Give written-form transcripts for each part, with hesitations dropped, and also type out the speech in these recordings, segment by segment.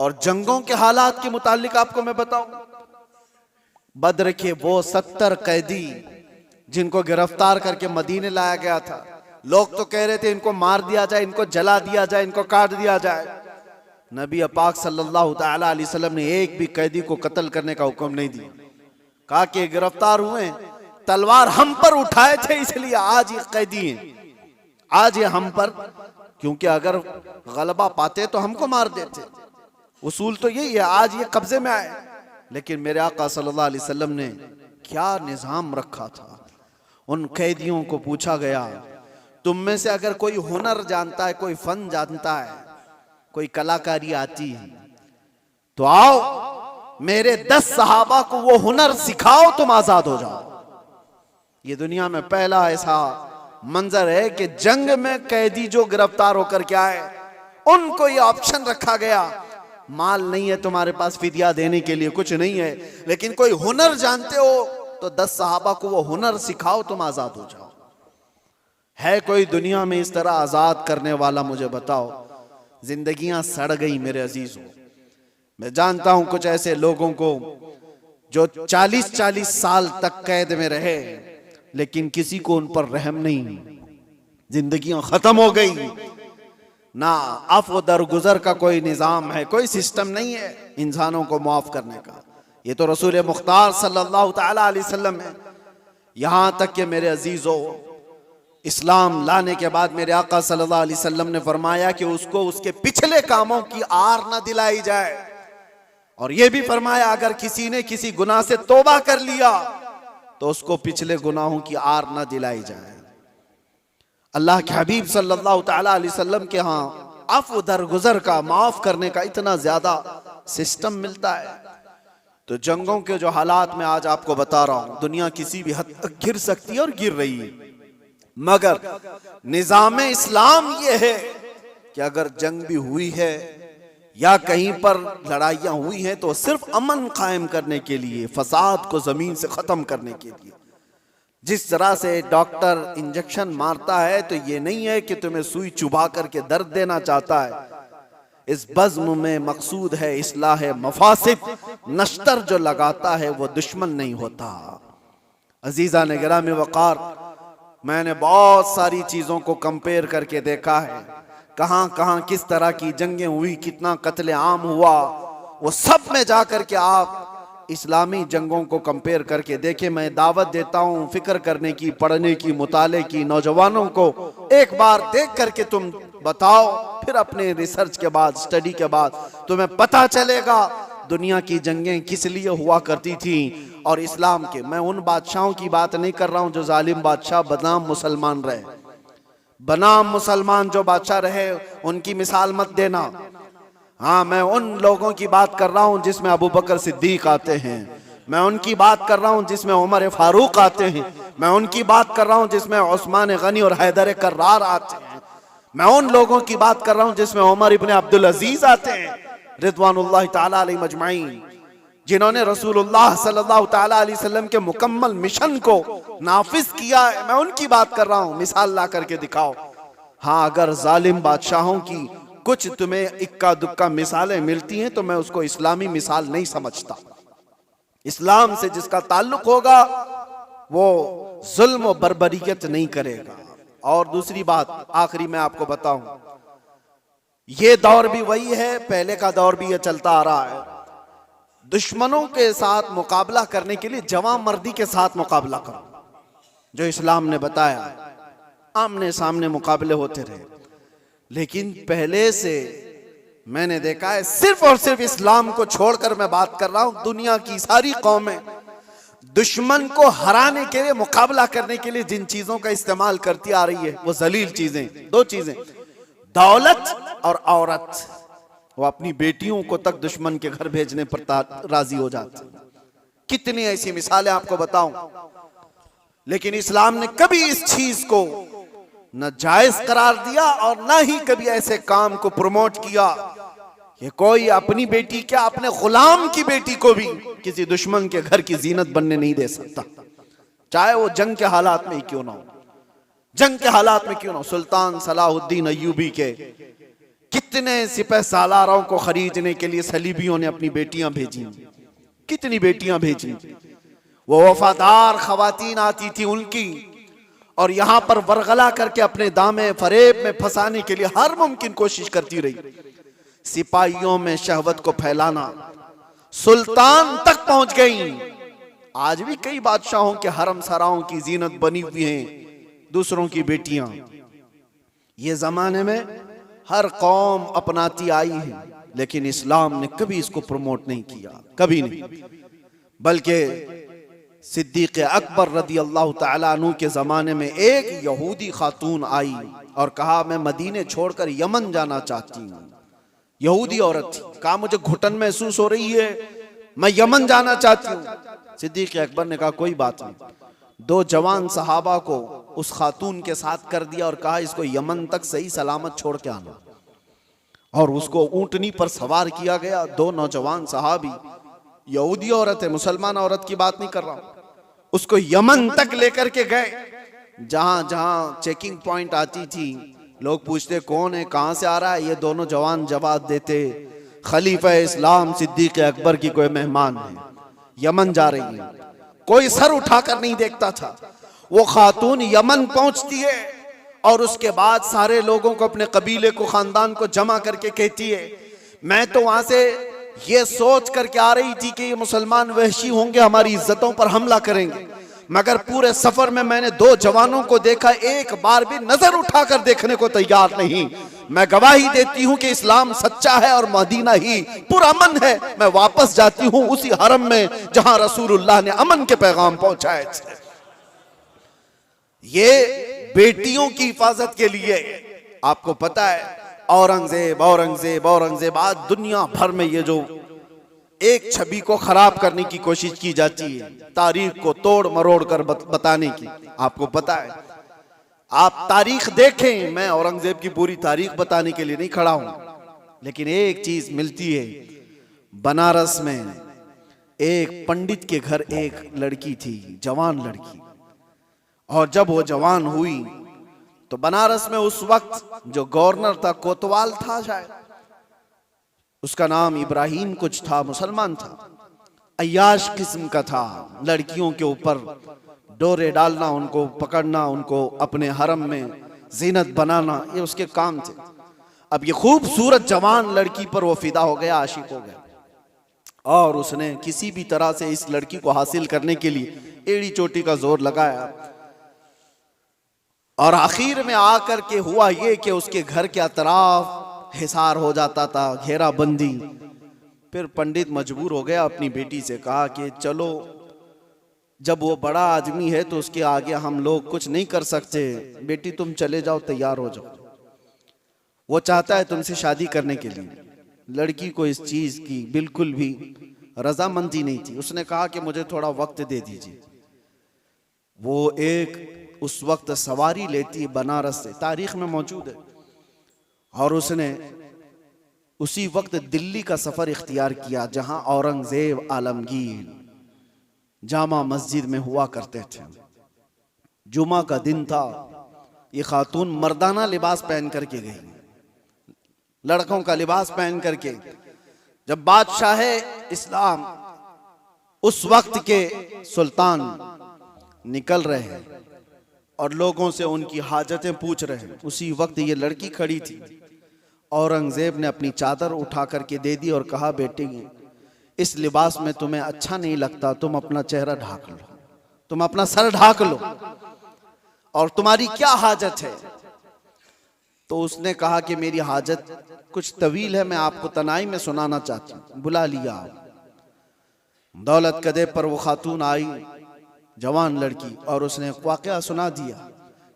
और जंगों के हालात के मुतालिक आपको मैं बताऊं, बद्र के वो 70 कैदी जिनको गिरफ्तार करके मदीने लाया गया था, लोग तो कह रहे थे इनको मार दिया जाए, इनको जला दिया जाए, इनको काट दिया जाए। नबी पाक सल्लल्लाहु तआला अलैहि वसल्लम ने एक भी कैदी को कत्ल करने का हुक्म नहीं दिया। कहा कि गिरफ्तार हुए, तलवार हम पर उठाए थे इसलिए आज ये कैदी हैं, आज ये हम पर, क्योंकि अगर गलबा पाते तो हमको मार देते। उसूल तो यही है, आज ये कब्जे में आए। लेकिन मेरे आका सल्लल्लाहु अलैहि वसल्लम ने क्या निजाम रखा था। उन कैदियों को पूछा गया, तुम में से अगर कोई हुनर जानता है, कोई फन जानता है, कोई कलाकारी आती है, तो आओ मेरे 10 सहाबा को वो हुनर सिखाओ, तुम आजाद हो जाओ। ये दुनिया में पहला ऐसा मंजर है कि जंग में कैदी जो गिरफ्तार होकर के आए, उनको ये ऑप्शन रखा गया, माल नहीं है तुम्हारे पास फिदिया देने के लिए, कुछ नहीं है, लेकिन कोई हुनर जानते हो तो 10 सहाबा को वो हुनर सिखाओ, तुम आजाद हो जाओ। है कोई दुनिया में इस तरह आजाद करने वाला? मुझे बताओ। जिंदगियां सड़ गई मेरे अजीजों। मैं जानता हूं कुछ ऐसे लोगों को जो 40-40 साल तक कैद में रहे, लेकिन किसी को उन पर रहम नहीं। जिंदगियां खत्म हो गई, ना अफ़्व दरगुजर का कोई निजाम है, कोई सिस्टम नहीं है इंसानों को माफ करने का। ये तो रसूल मुख्तार सल्लल्लाहु तआला अलैहि वसल्लम है। यहां तक कि मेरे अजीजों, इस्लाम लाने के बाद मेरे आका सल्लल्लाहु अलैहि वसल्लम ने फरमाया कि उसको उसके पिछले कामों की आर न दिलाई जाए, और यह भी फरमाया अगर किसी ने किसी गुनाह से तौबा कर लिया तो उसको पिछले गुनाहों की आर न दिलाई जाए। अल्लाह के हबीब सल्लल्लाहु तआला अलैहि वसल्लम के यहाँ अफ़्व दरगुजर का, माफ करने का इतना ज्यादा सिस्टम मिलता है। तो जंगों के जो हालात में आज आपको बता रहा हूं, दुनिया किसी भी हद तक गिर सकती है और गिर रही है, मगर निजाम इस्लाम ये है कि अगर जंग भी हुई है या कहीं पर लड़ाइयां हुई हैं तो सिर्फ अमन कायम करने के लिए, फसाद को जमीन से खत्म करने के लिए। जिस तरह से डॉक्टर इंजेक्शन मारता है तो ये नहीं है कि तुम्हें सुई चुभा करके दर्द देना चाहता है। इस बज़्म में मकसूद है इस्लाह मफासिद। नश्तर जो लगाता है वो दुश्मन नहीं होता। अजीजा ने गिरामी वक़ार, मैंने बहुत सारी चीजों को कंपेयर करके देखा है, कहां कहां किस तरह की जंगें हुई, कितना कत्ले आम हुआ, वो सब में जाकर के आप इस्लामी जंगों को कंपेयर करके देखें। मैं दावत देता हूं फिक्र करने की, पढ़ने की, मुताले की। नौजवानों को एक बार देख करके तुम बताओ, फिर अपने रिसर्च के बाद, स्टडी के बाद तुम्हें पता चलेगा दुनिया की जंगें किस लिए हुआ करती थी और इस्लाम के। मैं उन बादशाहों की बात नहीं कर रहा हूं जो जालिम बादशाह बनाम मुसलमान रहे। बनाम मुसलमान जो बादशाह रहे उनकी मिसाल मत देना। हाँ, मैं उन लोगों की बात कर रहा हूं जिसमें अबू बकर सिद्दीक आते हैं। मैं उनकी बात कर रहा हूं जिसमें उमर फारूक आते हैं। मैं उनकी बात कर रहा हूं जिसमें उस्मान गनी और हैदर कर्रार आते हैं। मैं उन लोगों की बात कर रहा हूं जिसमें उमर इब्न अब्दुल अजीज आते हैं रिदवानुल्लाह ताला अलैहि मजमाइन, जिन्होंने रसूलुल्लाह सल्लल्लाहु ताला अलैहि वसल्लम के मुकम्मल मिशन को नाफिज किया है। मैं उनकी बात कर रहा हूं, मिसाल ला करके दिखाओ। हाँ, अगर जालिम बादशाहों की कुछ तुम्हें इक्का दुक्का मिसालें मिलती हैं तो मैं उसको इस्लामी मिसाल नहीं समझता। इस्लाम से जिसका ताल्लुक होगा वो जुल्म और बर्बरियत नहीं करेगा। और दूसरी बात, आखिरी मैं आपको बताऊं, ये दौर भी वही है, पहले का दौर भी ये चलता आ रहा है। दुश्मनों के साथ मुकाबला करने के लिए जवां मर्दी के साथ मुकाबला करो, जो इस्लाम ने बताया। आमने सामने मुकाबले होते रहे, लेकिन पहले से मैंने देखा है, सिर्फ और सिर्फ इस्लाम को छोड़कर मैं बात कर रहा हूं, दुनिया की सारी कौमें दुश्मन को हराने के लिए, मुकाबला करने के लिए जिन चीजों का इस्तेमाल करती आ रही है वो जलील चीजें, दो चीजें, दौलत और औरत। वो अपनी बेटियों को तक दुश्मन के घर भेजने पर राजी हो जाते। कितनी ऐसी मिसालें आपको बताऊं। लेकिन इस्लाम ने कभी इस चीज को न जायज करार दिया और न ही कभी ऐसे काम को प्रमोट किया कि कोई अपनी बेटी, क्या अपने गुलाम की बेटी को भी किसी दुश्मन के घर की जीनत बनने नहीं दे सकता, चाहे वो जंग के हालात में ही क्यों ना हो। जंग के हालात में क्यों ना हो। सुल्तान सलाहुद्दीन अय्यूबी के कितने सिपह सालारों को खरीदने के लिए सलीबियों ने अपनी बेटियां भेजी, कितनी बेटियां भेजी। वो वफादार खवातीन आती थी उनकी, और यहां पर वरगला करके अपने दामे फरेब में फंसाने के लिए हर मुमकिन कोशिश करती रही। सिपाहियों में शहवत को फैलाना सुल्तान तक पहुंच गई। आज भी कई बादशाहों के हरम सराओं की जीनत बनी हुई हैं दूसरों की बेटियां। ये जमाने में हर कौम अपनाती आई है, लेकिन इस्लाम ने कभी इसको प्रमोट नहीं किया, कभी नहीं। बल्कि सिद्दीक अकबर रदी अल्लाह ताला अन्हु के जमाने में एक यहूदी खातून आई और कहा मैं मदीने छोड़कर यमन जाना चाहती हूँ। यहूदी औरत थी, कहा मुझे घुटन महसूस हो रही है, मैं यमन जाना चाहती हूँ। सिद्दीक अकबर ने कहा कोई बात नहीं। 2 जवान सहाबा को उस खातून के साथ कर दिया और कहा इसको यमन तक सही सलामत छोड़ के आना, और उसको ऊंटनी पर सवार किया गया। 2 नौजवान सहाबी, यहूदी औरत है, मुसलमान औरत की बात नहीं कर रहा हूं, उसको यमन तक लेकर के गए। जहां जहां चेकिंग पॉइंट आती थी, लोग पूछते कौन है, कहां से आ रहा है, ये दोनों जवान जवाब देते खलीफा इस्लाम सिद्दीक अकबर की कोई मेहमान है, यमन जा रही है। कोई सर उठाकर नहीं देखता था। वो खातून यमन पहुंचती है और उसके बाद सारे लोगों को, अपने कबीले को, खानदान को जमा करके कहती है मैं तो वहां से ये सोच करके आ रही थी कि ये मुसलमान वहशी होंगे, हमारी इज्जतों पर हमला करेंगे, मगर पूरे सफर में मैंने 2 जवानों को देखा, एक बार भी नजर उठाकर देखने को तैयार नहीं। मैं गवाही देती हूं कि इस्लाम सच्चा है और मदीना ही पुरअमन है। मैं वापस जाती हूं उसी हरम में जहां रसूलुल्लाह ने अमन के पैगाम पहुंचाए थे। ये बेटियों की हिफाजत के लिए, आपको पता है औरंगजेब औरंगजेब औरंगजेब, आज दुनिया भर में ये जो एक छवि को खराब करने की कोशिश की जाती है, तारीख को तोड़ मरोड़ कर बताने की, आपको पता है। आप तारीख देखें, मैं औरंगजेब की पूरी तारीख बताने के लिए नहीं खड़ा हूं, लेकिन एक चीज मिलती है। बनारस में एक पंडित के घर एक लड़की थी, जवान लड़की, और जब वो जवान हुई तो बनारस में उस वक्त जो गवर्नर था, कोतवाल था शायद, उसका नाम इब्राहिम कुछ था, मुसलमान था, अय्याश किस्म का था। लड़कियों के ऊपर डोरे डालना, उनको पकड़ना, उनको अपने हरम में जीनत बनाना, ये उसके काम थे। अब ये खूबसूरत जवान लड़की पर वो फिदा हो गया, आशिक हो गया, और उसने किसी भी तरह से इस लड़की को हासिल करने के लिए एड़ी चोटी का जोर लगाया। और आखिर में आकर के हुआ ये कि उसके घर के अतराफ हिसार हो जाता था, घेराबंदी। फिर पंडित मजबूर हो गया, अपनी बेटी से कहा कि चलो, जब वो बड़ा आदमी है तो उसके आगे हम लोग कुछ नहीं कर सकते, बेटी तुम चले जाओ, तैयार हो जाओ। वो चाहता है तुमसे शादी करने के लिए। लड़की को इस चीज की बिल्कुल भी रजामंदी नहीं थी। उसने कहा कि मुझे थोड़ा वक्त दे दीजिए। वो एक उस वक्त सवारी लेती बनारस से, तारीख में मौजूद है, और उसने उसी वक्त दिल्ली का सफर इख्तियार किया जहां औरंगजेब आलमगीर जामा मस्जिद में हुआ करते थे। जुमा का दिन था। ये खातून मर्दाना लिबास पहन करके गई, लड़कों का लिबास पहन करके। जब बादशाह इस्लाम उस वक्त के सुल्तान निकल रहे हैं और लोगों से उनकी हाजतें पूछ रहे हैं, उसी वक्त ये लड़की खड़ी थी। औरंगजेब ने अपनी चादर उठा करके दे दी और कहा बेटी, इस लिबास में तुम्हें अच्छा नहीं लगता, तुम अपना चेहरा ढाक लो, तुम अपना सर ढाक लो, और तुम्हारी क्या हाजत है। तो उसने कहा कि मेरी हाजत कुछ तवील है, मैं आपको तनाई में सुनाना चाहती हूँ। बुला लिया। दौलत कदे पर वो खातून आई, जवान लड़की, और उसने वाकया सुना दिया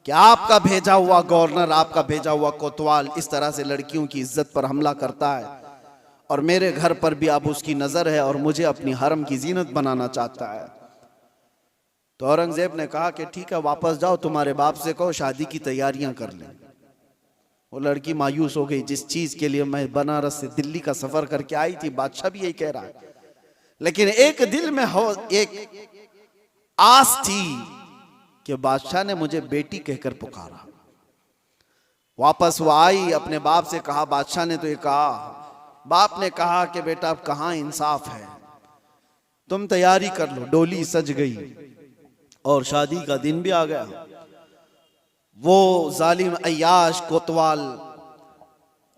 कि आपका भेजा हुआ गवर्नर, आपका भेजा हुआ कोतवाल इस तरह से लड़कियों की इज्जत पर हमला करता है, और मेरे घर पर भी अब उसकी नजर है और मुझे अपनी हरम की जीनत बनाना चाहता है। तो औरंगजेब ने कहा कि ठीक है, वापस जाओ, तुम्हारे बाप से कहो शादी की तैयारियां कर लें। वो लड़की मायूस हो गई, जिस चीज के लिए मैं बनारस से दिल्ली का सफर करके आई थी, बादशाह भी यही कह रहा है, लेकिन एक दिल में हो एक आस थी कि बादशाह ने मुझे बेटी कहकर पुकारा। वापस वो आई, अपने बाप से कहा बादशाह ने तो ये कहा। बाप ने कहा कि बेटा अब कहाँ इंसाफ है, तुम तैयारी कर लो। डोली सज गई और शादी का दिन भी आ गया। वो जालिम अय्याश कोतवाल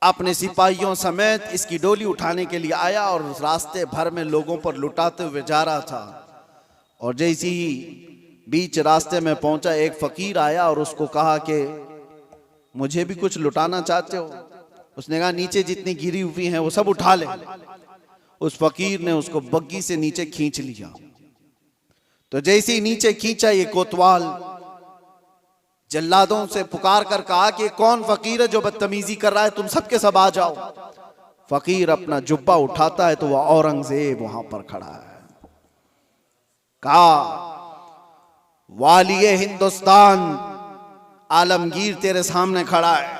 अपने सिपाहियों समेत इसकी डोली उठाने के लिए आया और रास्ते भर में लोगों पर लुटाते हुए जा रहा था। और जैसे ही बीच रास्ते में पहुंचा, एक फकीर आया और उसको कहा कि मुझे भी कुछ लुटाना चाहते हो? उसने कहा नीचे जितनी गिरी हुई हैं वो सब उठा ले। उस फकीर ने उसको बग्गी से नीचे खींच लिया। तो जैसे ही नीचे खींचा, ये कोतवाल जल्लादों से पुकार कर कहा कि कौन फकीर है जो बदतमीजी कर रहा है, तुम सबके सब आ जाओ। फकीर अपना जुब्बा उठाता है तो वह औरंगजेब वहां पर खड़ा है। कहा वालिए हिंदुस्तान आलमगीर तेरे सामने खड़ा है,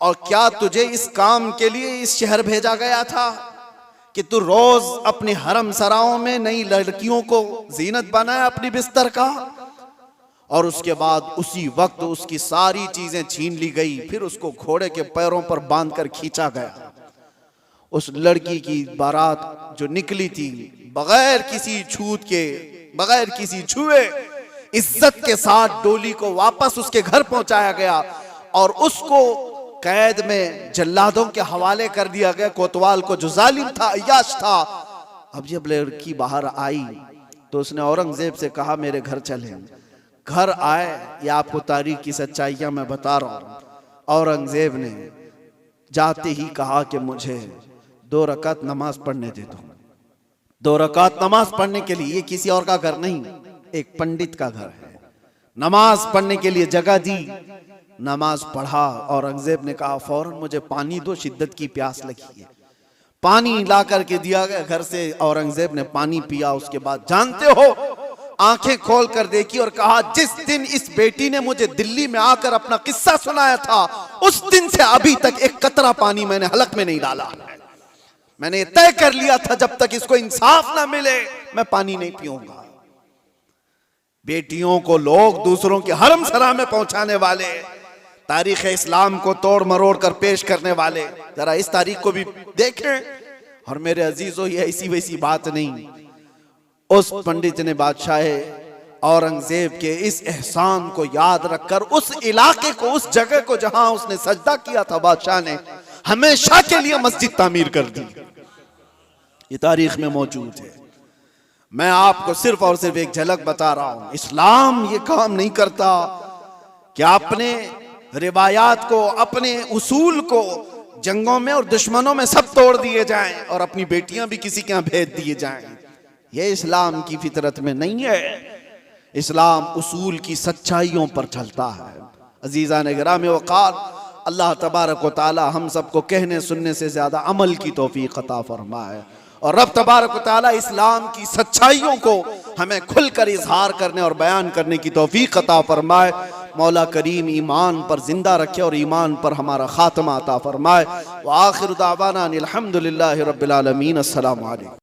और क्या तुझे इस काम के लिए इस शहर भेजा गया था कि तू रोज अपने हरम सराओं में नई लड़कियों को जीनत बनाए अपनी बिस्तर का? और उसके बाद उसी वक्त उसकी सारी चीजें छीन ली गई, फिर उसको घोड़े के पैरों पर बांधकर खींचा गया। उस लड़की की बारात जो निकली थी बगैर किसी छूत के, बगैर किसी छुए, इज्जत के साथ डोली को वापस उसके घर पहुंचाया गया और उसको कैद में जल्लादों के हवाले कर दिया गया, कोतवाल को जो जालिम था, अय्याश था। अब जब लड़की बाहर आई तो उसने औरंगजेब से कहा मेरे घर चले। घर आए, या आपको तारीख की सच्चाइयां मैं बता रहा हूं। औरंगजेब ने जाते ही कहा कि मुझे 2 रकात नमाज पढ़ने दे दो। 2 रकात नमाज पढ़ने के लिए, ये किसी और का घर नहीं, एक पंडित का घर है। नमाज पढ़ने के लिए जगह दी, नमाज पढ़ा। औरंगजेब ने कहा फौरन मुझे पानी दो, शिद्दत की प्यास लगी है। पानी ला करके दिया गया घर से। औरंगजेब ने पानी पिया। उसके बाद जानते हो, आंखें खोल कर देखी और कहा जिस दिन इस बेटी ने मुझे दिल्ली में आकर अपना किस्सा सुनाया था, उस दिन से अभी तक एक कतरा पानी मैंने हलक में नहीं डाला। मैंने तय कर लिया था जब तक इसको इंसाफ ना मिले मैं पानी नहीं पीऊंगा। बेटियों को लोग दूसरों के हरम सरा में पहुंचाने वाले, तारीख इस्लाम को तोड़ मरोड़ कर पेश करने वाले, जरा इस तारीख को भी देखें। और मेरे अजीजों, ये ऐसी वैसी बात नहीं। उस पंडित ने बादशाह औरंगजेब के इस एहसान को याद रखकर उस इलाके को, उस जगह को जहां उसने सजदा किया था, बादशाह ने हमेशा के लिए मस्जिद तामीर कर दी। ये तारीख में मौजूद है। मैं आपको सिर्फ और सिर्फ एक झलक बता रहा हूं। इस्लाम ये काम नहीं करता कि अपने रिवायात को, अपने उसूल को जंगों में और दुश्मनों में सब तोड़ दिए जाएं और अपनी बेटियां भी किसी के यहां भेज दिए जाएं। ये इस्लाम की फितरत में नहीं है। इस्लाम उसूल की सच्चाइयों पर चलता है। अजीज़ान गिराम वक़ार, अल्लाह तबारक व तआला हम सबको कहने सुनने से ज्यादा अमल की तौफीक अता फरमाए, और रब तबारक व तआला इस्लाम की सच्चाइयों को हमें खुलकर इजहार करने और बयान करने की तौफीक अता फरमाए। मौला करीम ईमान पर जिंदा रखे और ईमान पर हमारा खात्मा अता फरमाए। व आखिर दावाना अनिल हम्दुलिल्लाहि रब्बिल आलमीन। अस्सलामु अलैकुम।